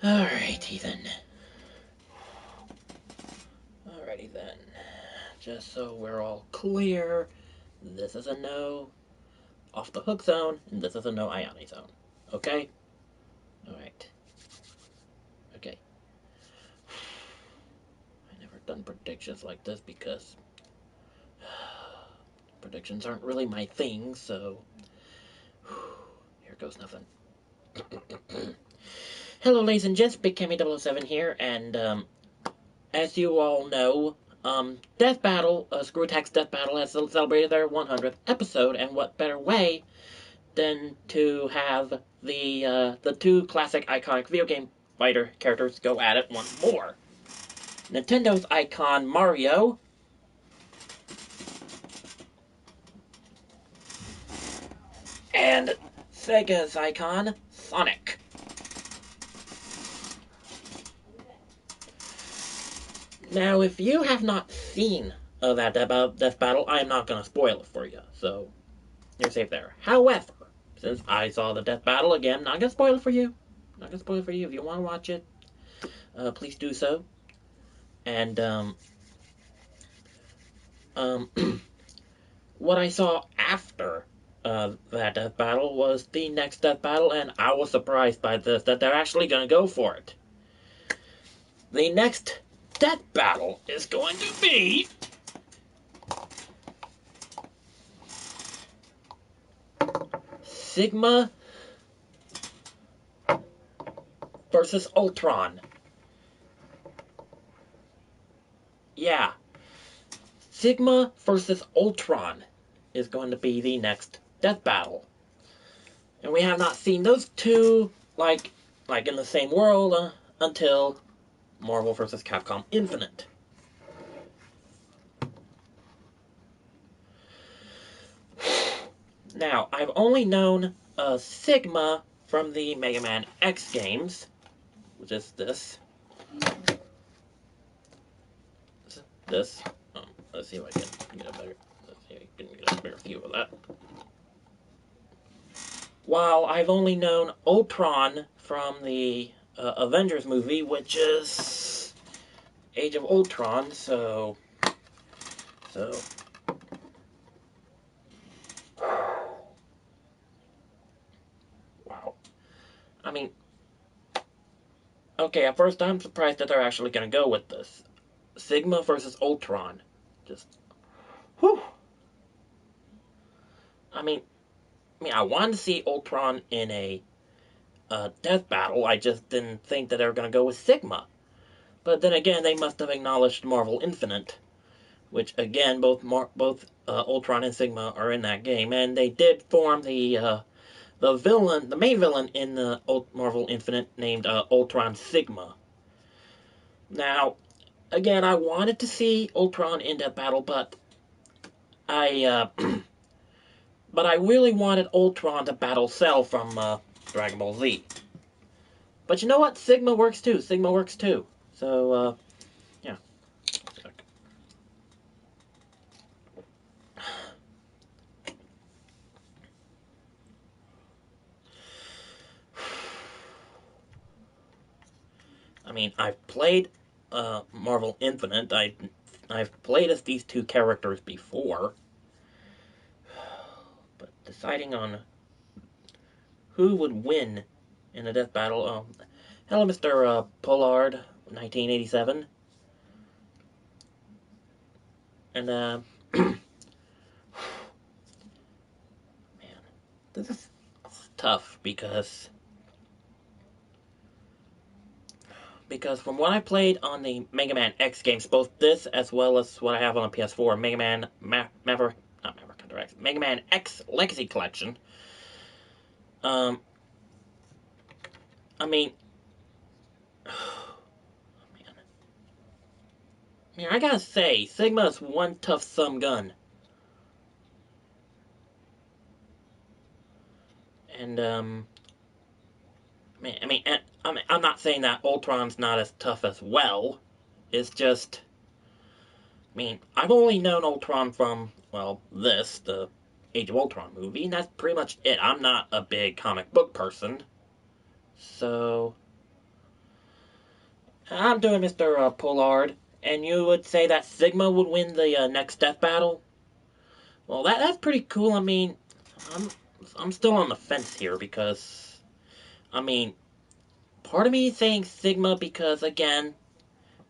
Alrighty then. Alrighty then. Just so we're all clear, this is a no off the hook zone, and this is a no Ioni zone. Okay? Alright. Okay. I never done predictions like this because predictions aren't really my thing, so here goes nothing. Hello, ladies and gents, Big Cammy 007 here, and as you all know, Death Battle, Screw Attack's Death Battle has celebrated their 100th episode, and what better way than to have the two classic iconic video game fighter characters go at it once more. Nintendo's icon Mario and Sega's icon Sonic. Now, if you have not seen that Death Battle, I am not going to spoil it for you, so you're safe there. However, since I saw the Death Battle again, not going to spoil it for you. Not going to spoil it for you. If you want to watch it, please do so. And what I saw after that Death Battle was the next Death Battle, and I was surprised by this, that they're actually going to go for it. The next Death Battle is going to be Sigma versus Ultron. Yeah. Sigma versus Ultron is going to be the next Death Battle. And we have not seen those two like in the same world until Marvel vs. Capcom Infinite. Now, I've only known Sigma from the Mega Man X games, which is this. This. Let's see if I can get a better. Let's see if I can get a better view of that. While I've only known Ultron from the Avengers movie, which is Age of Ultron, so wow. I mean, okay, at first I'm surprised that they're actually going to go with this. Sigma versus Ultron. Just, whew. I mean, I wanted to see Ultron in a death battle. I just didn't think that they were going to go with Sigma. But then again, they must have acknowledged Marvel Infinite, which again, both Ultron and Sigma are in that game, and they did form the main villain in the Marvel Infinite, named Ultron Sigma. Now, again, I wanted to see Ultron in that battle, but I really wanted Ultron to battle Cell from Dragon Ball Z. But you know what? Sigma works too. So, yeah. I mean, I've played Marvel Infinite. I've played as these two characters before. But deciding on who would win in a death battle. Hello, Mr. Pollard, 1987. And, man, this is tough because from what I played on the Mega Man X games, both this as well as what I have on the PS4, Mega Man Mega Man X Legacy Collection. I mean, man, I gotta say, Sigma is one tough some gun. And man, I'm not saying that Ultron's not as tough as well. It's just, I've only known Ultron from, well, the Age of Ultron movie, and that's pretty much it. I'm not a big comic book person. So, I'm doing Mr. Pollard, and you would say that Sigma would win the next death battle? Well, that's pretty cool. I mean, I'm I'm still on the fence here because I mean, part of me is saying Sigma because again,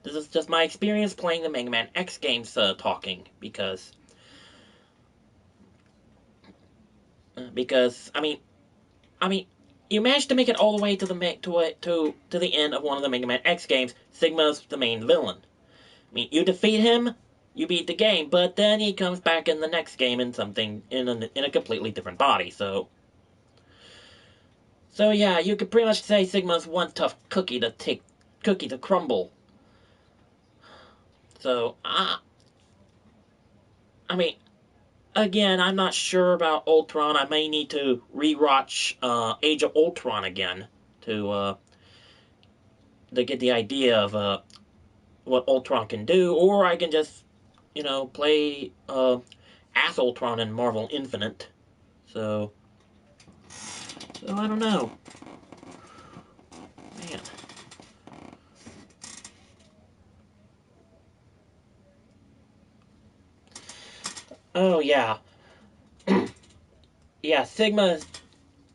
this is just my experience playing the Mega Man X games talking because I mean you managed to make it all the way to the end of one of the Mega Man X games. Sigma's the main villain. I mean, you defeat him, you beat the game, but then he comes back in the next game in something in a completely different body. So yeah, you could pretty much say Sigma's one tough cookie to crumble. So I mean, again, I'm not sure about Ultron. I may need to rewatch Age of Ultron again to uh, to get the idea of what Ultron can do, or I can just play as Ultron in Marvel Infinite. So I don't know, man. Oh yeah, yeah. Sigma.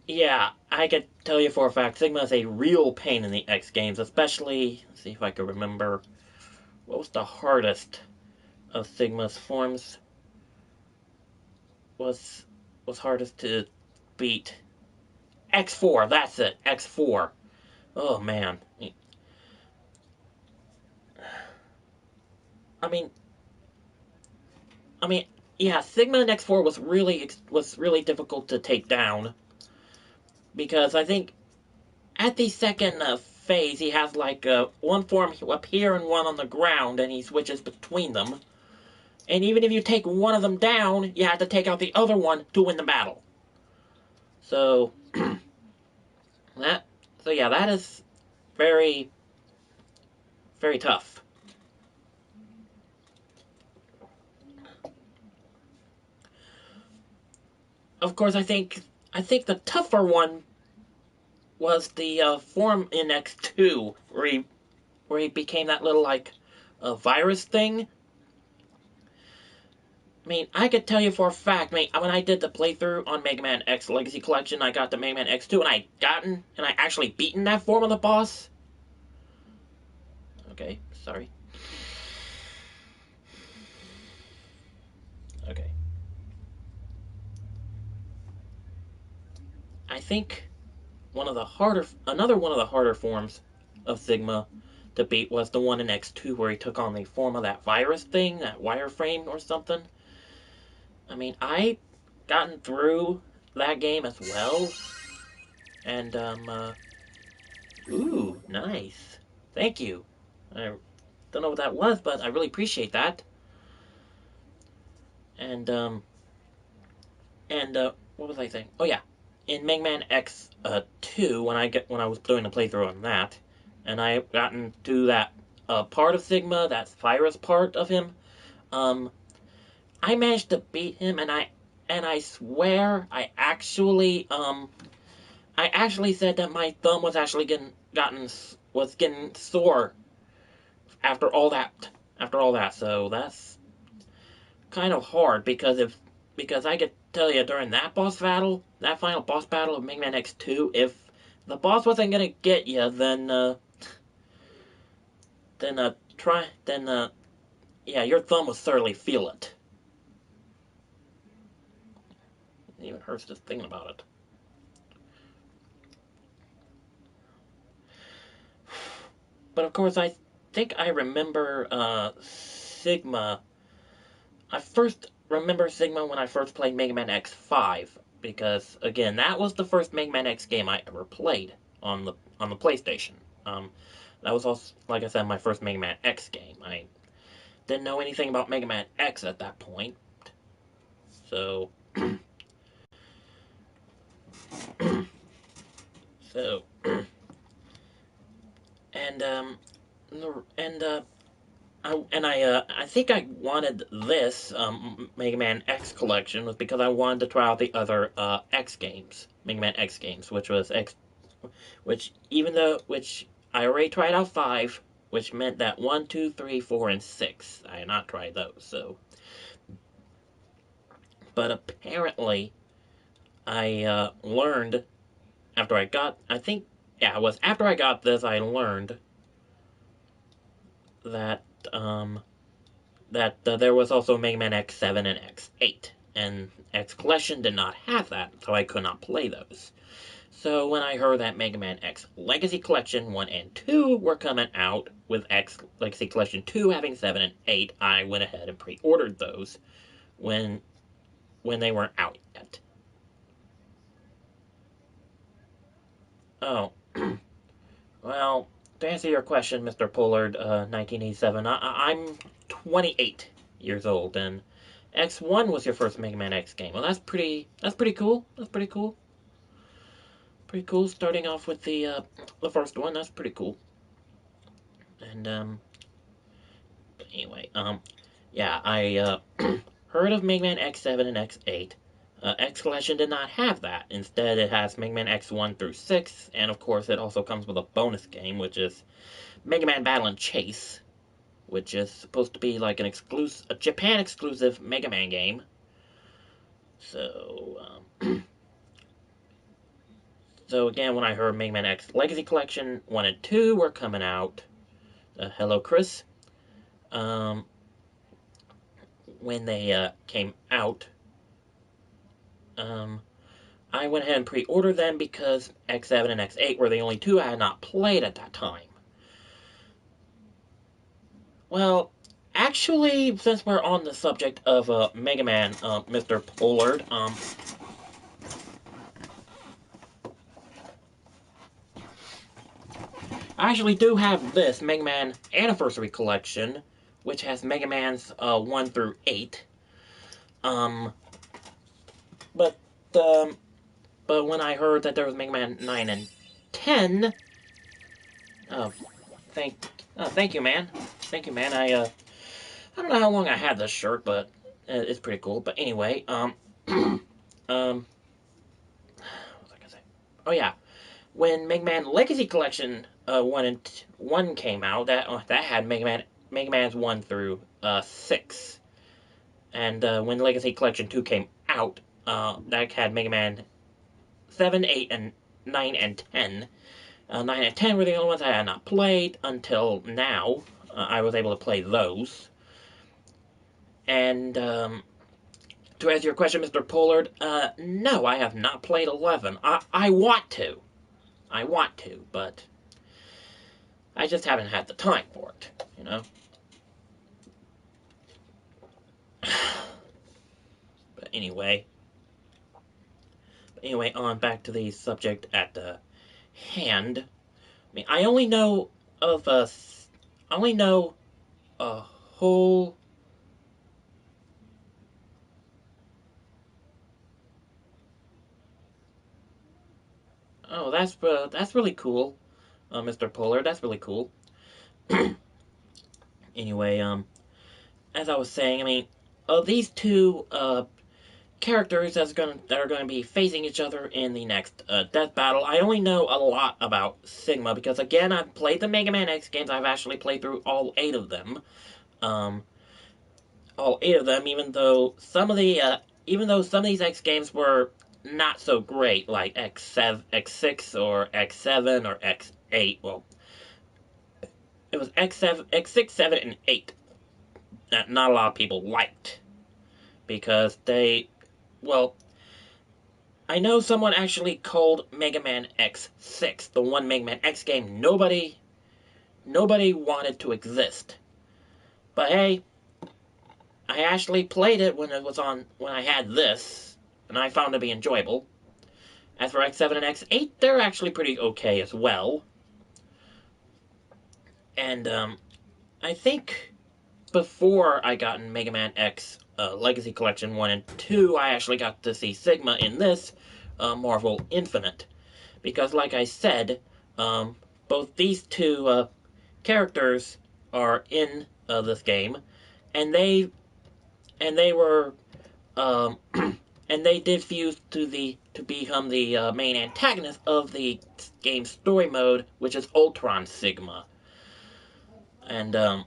Yeah, I could tell you for a fact, Sigma is a real pain in the X games, especially. Let's see if I can remember what was the hardest of Sigma's forms. Was hardest to beat. X4. That's it. X4. Oh man. I mean, I mean, yeah. Sigma and X4 was really difficult to take down because I think at the second phase, he has like one form up here and one on the ground, and he switches between them. And even if you take one of them down, you have to take out the other one to win the battle. So that, so yeah, that is very, very tough. Of course, I think the tougher one was the form in X2 where he became that little like virus thing. I mean, I could tell you for a fact, mate, when I did the playthrough on Mega Man X Legacy Collection, I got to Mega Man X2 and I actually beaten that form of the boss. Okay, sorry. Okay. I think another one of the harder forms of Sigma to beat was the one in X2 where he took on the form of that virus thing, that wireframe or something. I mean, I gotten through that game as well, and ooh, nice. Thank you. I don't know what that was, but I really appreciate that. And what was I saying? Oh yeah, in Mega Man X 2 when I was doing a playthrough on that, and I gotten to that part of Sigma, that virus part of him. Um, I managed to beat him, and I swear I actually said that my thumb was actually getting sore after all that. So that's kind of hard because I could tell you during that boss battle, that final boss battle of Mega Man X2, if the boss wasn't gonna get you, then try then yeah, your thumb would certainly feel it. It even hurts just thinking about it. But of course, I think I remember Sigma. I first remember Sigma when I first played Mega Man X5 because again, that was the first Mega Man X game I ever played on the PlayStation. Um, that was also, like I said, my first Mega Man X game. I didn't know anything about Mega Man X at that point, so so and and I think I wanted this Mega Man X collection was because I wanted to try out the other X games, Mega Man X games, which was X, which I already tried out 5, which meant that 1, 2, 3, 4, and 6, I had not tried those, so. But apparently, I learned after I got, I think, yeah, it was after I got this, I learned that, there was also Mega Man X7 and X8, and X Collection did not have that, so I could not play those. So when I heard that Mega Man X Legacy Collection 1 and 2 were coming out, with X Legacy Collection 2 having 7 and 8, I went ahead and pre-ordered those when they weren't out yet. Oh, well, to answer your question, Mr. Pollard, 1987, I'm 28 years old, and X1 was your first Mega Man X game. Well, that's pretty cool. That's pretty cool. Pretty cool, starting off with the first one. That's pretty cool. And, anyway, yeah, I, heard of Mega Man X7 and X8. X Collection did not have that. Instead, it has Mega Man X1 through 6, and of course, it also comes with a bonus game, which is Mega Man Battle and Chase, which is supposed to be like a Japan exclusive Mega Man game. So, so again, when I heard Mega Man X Legacy Collection 1 and 2 were coming out, hello, Chris. When they came out, I went ahead and pre-ordered them because X7 and X8 were the only two I had not played at that time. Well, actually, since we're on the subject of Mega Man, Mr. Pollard, I actually do have this Mega Man Anniversary Collection, which has Mega Man's 1 through 8. But when I heard that there was Mega Man 9 and 10, thank you, man. Thank you, man. I don't know how long I had this shirt, but it's pretty cool. But anyway, what was I gonna say? Oh yeah, when Mega Man Legacy Collection 1 came out, that had Mega Man's 1 through 6, and when Legacy Collection 2 came out, that had Mega Man 7, 8, and 9 and 10. 9 and 10 were the only ones I had not played until now. I was able to play those. And to answer your question, Mr. Pollard, no, I have not played 11. I want to. I want to, but I just haven't had the time for it, you know? But anyway, on back to the subject at hand. I mean, I only know a whole. Oh, that's really cool, Mr. Pollard. That's really cool. Anyway, as I was saying, I mean, these two characters that are going to be facing each other in the next death battle. I only know a lot about Sigma because, again, I've played the Mega Man X games. I've actually played through all 8 of them. All 8 of them, even though some of these X games were not so great, like X7, X6, or X7, or X8. Well, it was X7, X6, 7, and 8 that not a lot of people liked because well, I know someone actually called Mega Man X6, the one Mega Man X game nobody wanted to exist. But hey, I actually played it when I had this, and I found it to be enjoyable. As for X7 and X8, they're actually pretty okay as well. And, I think before I got in Mega Man X Legacy Collection 1 and 2, I actually got to see Sigma in this Marvel Infinite. Because, like I said, both these two characters are in this game, and they were and they did fuse to become the main antagonist of the game's story mode, which is Ultron Sigma. And,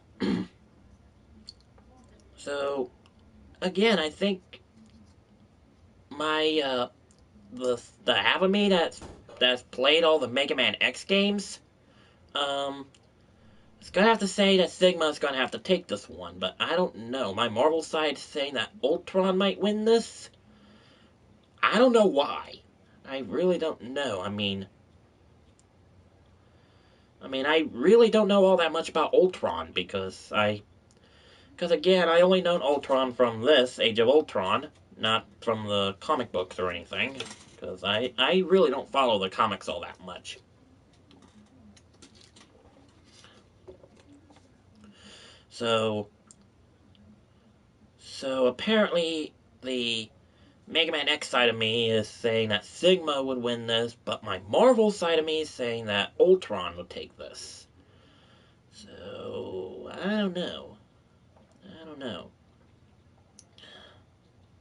so, again, I think my, the half of me that's played all the Mega Man X games, um, it's gonna have to say that Sigma's gonna have to take this one, but I don't know. My Marvel side is saying that Ultron might win this. I don't know why. I really don't know. I really don't know all that much about Ultron because again, I only known Ultron from this Age of Ultron, not from the comic books or anything. Because I really don't follow the comics all that much. So apparently the Mega Man X side of me is saying that Sigma would win this, but my Marvel side of me is saying that Ultron would take this. So I don't know. I don't know.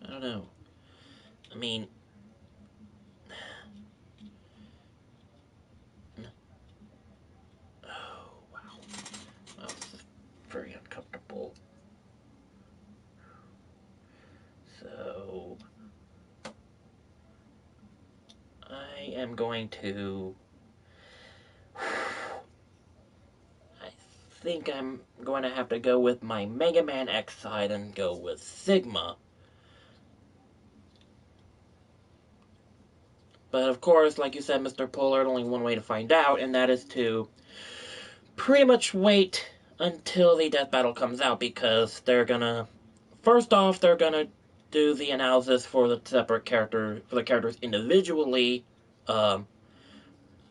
I don't know. I mean, oh wow, wow, this is very uncomfortable. So I am going to. I think I'm going to have to go with my Mega Man X side and go with Sigma. But of course, like you said, Mr. Pollard, only one way to find out, and that is to pretty much wait until the death battle comes out because they're gonna. First off, they're gonna do the analysis for the separate characters individually. Um,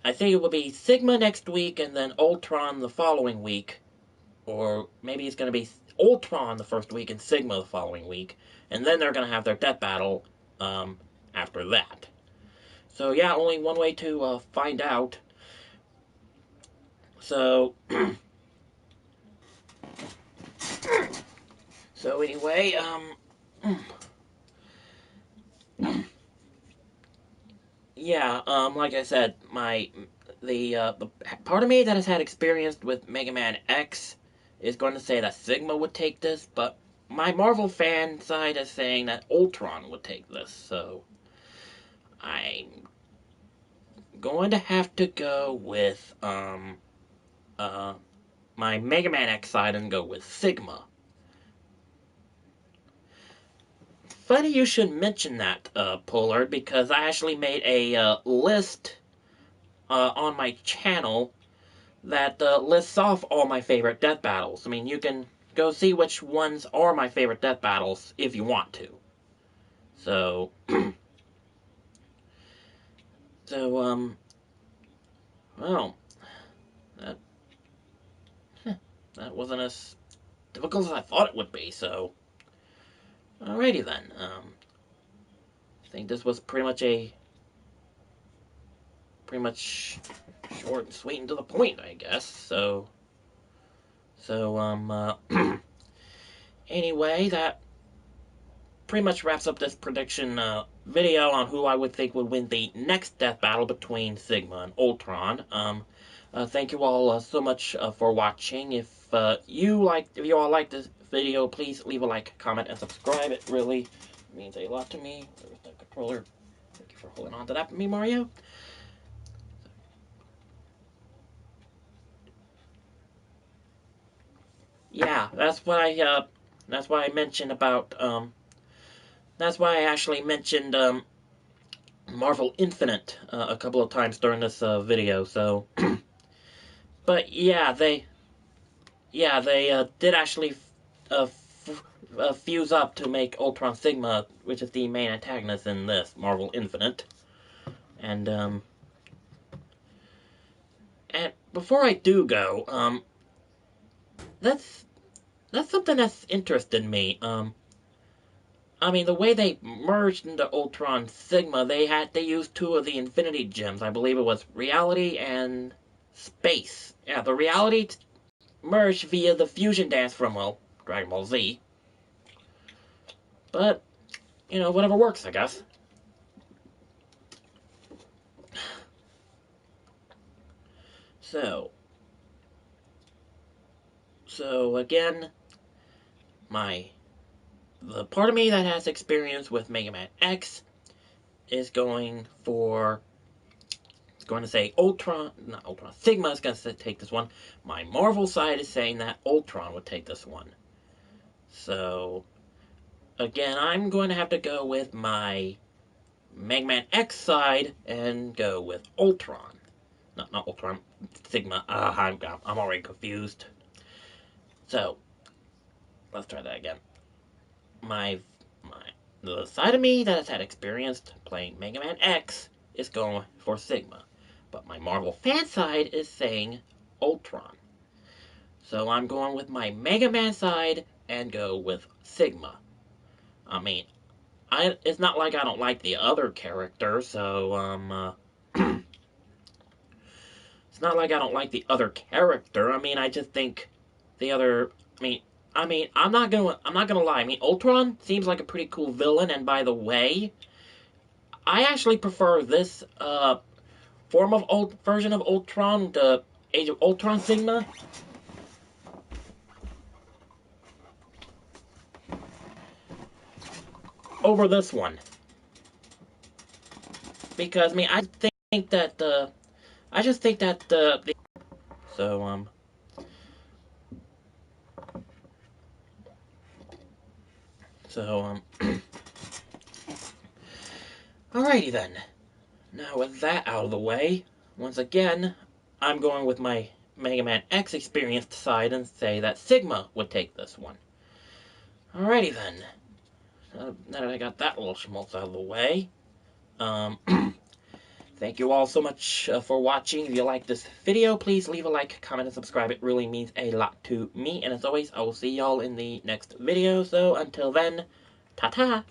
I think it will be Sigma next week and then Ultron the following week, or maybe it's gonna be Ultron the first week and Sigma the following week, and then they're gonna have their death battle after that. So yeah, only one way to find out. So so anyway, yeah, like I said, the part of me that has had experience with Mega Man X is going to say that Sigma would take this, but my Marvel fan side is saying that Ultron would take this. So I'm going to have to go with uh my Mega Man X side and go with Sigma. Funny you should mention that, Pollard, because I actually made a list on my channel that lists off all my favorite death battles. I mean, you can go see which ones are my favorite death battles if you want to. So, so well, that that wasn't as difficult as I thought it would be. So, alrighty then. I think this was pretty much short and sweet and to the point, I guess. So anyway, that pretty much wraps up this prediction video on who I would think would win the next death battle between Sigma and Ultron. Thank you all so much for watching. If you all like this video, please leave a like, comment, and subscribe. It really means a lot to me. There's the controller. Thank you for holding on to that for me, Mario. Yeah, that's why I mentioned about that's why I actually mentioned Marvel Infinite a couple of times during this video. So, but they did actually fuse up to make Ultron Sigma, which is the main antagonist in this Marvel Infinite. And and before I do go, that's something that's interested me. I mean, the way they merged into Ultron Sigma, they used two of the Infinity Gems. I believe it was reality and space. Yeah, the reality merged via the fusion dance from Dragon Ball Z. But whatever works, I guess. So So again, the part of me that has experience with Mega Man X is going to say Ultron, not Ultron, Sigma is going to take this one. My Marvel side is saying that Ultron would take this one. So, again, I'm going to have to go with my Mega Man X side and go with Ultron. Not Ultron, Sigma. I'm already confused. So, let's try that again. My the side of me that has had experience playing Mega Man X is going for Sigma. But my Marvel fan side is saying Ultron. So I'm going with my Mega Man side and go with Sigma. I mean, it's not like I don't like the other character, so it's not like I don't like the other character. I mean, I just think the other. I'm not gonna lie. I mean, Ultron seems like a pretty cool villain, and by the way, I actually prefer this version of Ultron, the Age of Ultron Sigma, over this one. Because I mean, I just think that so so alrighty then. Now with that out of the way, once again, I'm going with my Mega Man X experienced side and say that Sigma would take this one. Alrighty then. Now that I got that little schmaltz out of the way, um, thank you all so much for watching. If you like this video, please leave a like, comment, and subscribe. It really means a lot to me. And as always, I will see y'all in the next video. So until then, ta-ta!